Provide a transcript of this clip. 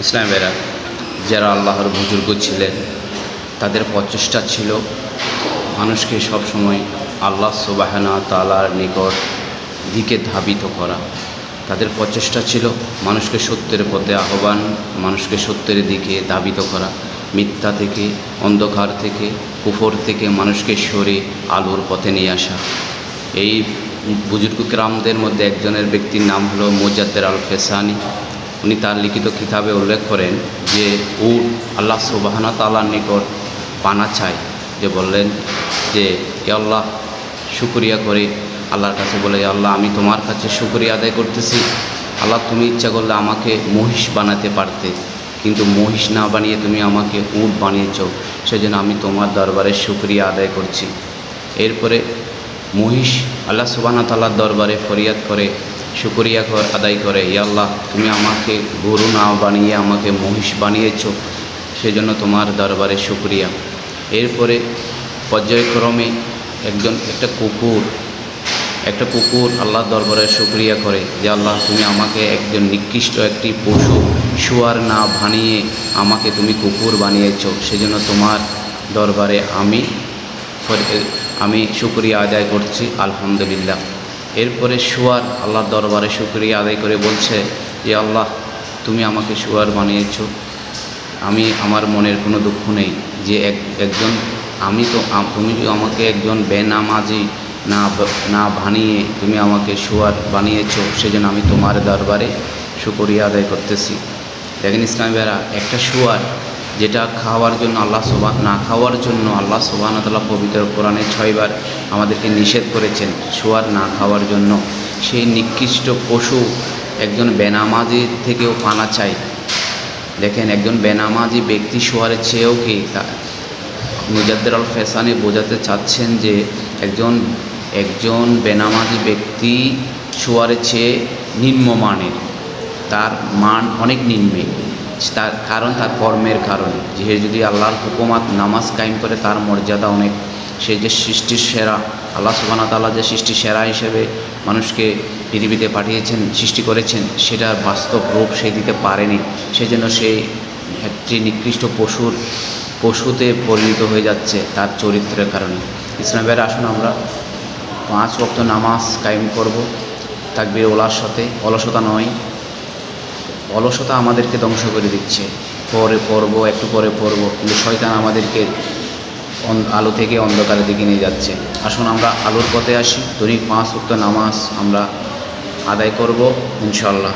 ইসলামেরা যারা আল্লাহর বুজুর্গ ছিলেন তাদের প্রচেষ্টা ছিল মানুষকে সবসময় আল্লাহ সুবহানাহু ওয়া তাআলার নিকট দিকে ধাবিত করা। তাদের প্রচেষ্টা ছিল মানুষকে সত্যের পথে আহ্বান, মানুষকে সত্যের দিকে ধাবিত করা, মিথ্যা থেকে, অন্ধকার থেকে, কুফর থেকে মানুষকে সরে আলোর পথে নিয়ে আসা। এই বুজুর্গ কেরামদের মধ্যে একজনের ব্যক্তির নাম হলো মুজাদ্দেদ আল ফেসানি। উনি তার লিখিত কিতাবে উল্লেখ করেন যে উট আল্লাহ সুবহানাহু ওয়া তাআলার নিকট পানা চায়, যে বললেন যে এ আল্লাহ, শুকরিয়া করে আল্লাহর কাছে বলে, আল্লাহ আমি তোমার কাছে শুকরিয়া আদায় করতেছি, আল্লাহ তুমি ইচ্ছা করলে আমাকে মহিষ বানাতে পারতে, কিন্তু মহিষ না বানিয়ে তুমি আমাকে উট বানিয়েছ, সেজন্য আমি তোমার দরবারে শুকরিয়া আদায় করছি। এরপরে মহিষ আল্লাহ সুবহানাহু ওয়া তাআলার দরবারে ফরিয়াদ করে, শুকরিয়া আদায় করে, ইয়া আল্লাহ তুমি আমাকে গরু না বানিয়ে আমাকে মহিষ বানিয়েছ, সেজন্য তোমার দরবারে শুকরিয়া। এরপরে পর্যায়ক্রমে একটা কুকুর আল্লাহর দরবারে শুকরিয়া করে যে আল্লাহ তুমি আমাকে একজন নিকৃষ্ট একটি পশু শুয়ার না বানিয়ে আমাকে তুমি কুকুর বানিয়েছ, সেজন্য তোমার দরবারে আমি শুকরিয়া আদায় করছি, আলহামদুলিল্লাহ। এরপরে শুয়ার আল্লাহর দরবারে শুকরিয়া আদায় করে বলছে যে আল্লাহ তুমি আমাকে শুয়ার বানিয়েছ, আমার মনের কোনো দুঃখ নেই যে তুমি আমাকে একজন বেনামাজি না বানিয়ে তুমি আমাকে শুয়ার বানিয়েছ, সেজন্য আমি তোমার দরবারে শুকরিয়া আদায় করতেছি। দেখেন ইসলামী ভাইরা, একটা শুয়ার যেটা খাওয়ার জন্য না খাওয়ার জন্য আল্লাহ সুবহানাহু ওয়া তাআলা পবিত্র কোরআনে 6 বার আমাদেরকে নিষেধ করেছেন শুয়ার না খাওয়ার জন্য। সেই নিকৃষ্ট পশু একজন বেনামাজির থেকেও পানা চাই। দেখেন একজন বেনামাজি ব্যক্তি শুয়ারের চেয়েও কি, মুজাদ্দেদ আল ফেসানি বোঝাতে চাচ্ছেন যে একজন বেনামাজি ব্যক্তি শুয়ারের চেয়ে নিম্নমানের, তার মান অনেক নিম্নে, তার কারণ তার কর্মের কারণে। যে যদি আল্লাহর হুকুমাত নামাজ কায়েম করে তার মর্যাদা অনেক। সে যে সৃষ্টির সেরা, আল্লাহ সুবহানাহু ওয়া তাআলা যে সৃষ্টির সেরা হিসেবে মানুষকে পৃথিবীতে পাঠিয়েছেন, সৃষ্টি করেছেন, সেটার বাস্তব রূপ সে দিতে পারেনি, সেজন্য সে একটি নিকৃষ্ট পশুতে পরিণত হয়ে যাচ্ছে তার চরিত্রের কারণে। ইসলামের আসুন আমরা 5 ওয়াক্ত নামাজ কায়েম করব তাকবীর ওলার সাথে। অলসতা নয়, অলসতা আমাদেরকে ধ্বংস করে দিচ্ছে। পরে পড়ব, একটু পরে পড়ব, কিন্তু শয়তান আমাদেরকে আলো থেকে অন্ধকারের দিকে নিয়ে যাচ্ছে। আসুন আমরা আলোর পথে আসি, দৈনিক 5 ওয়াক্ত নামাজ আমরা আদায় করব ইনশাআল্লাহ।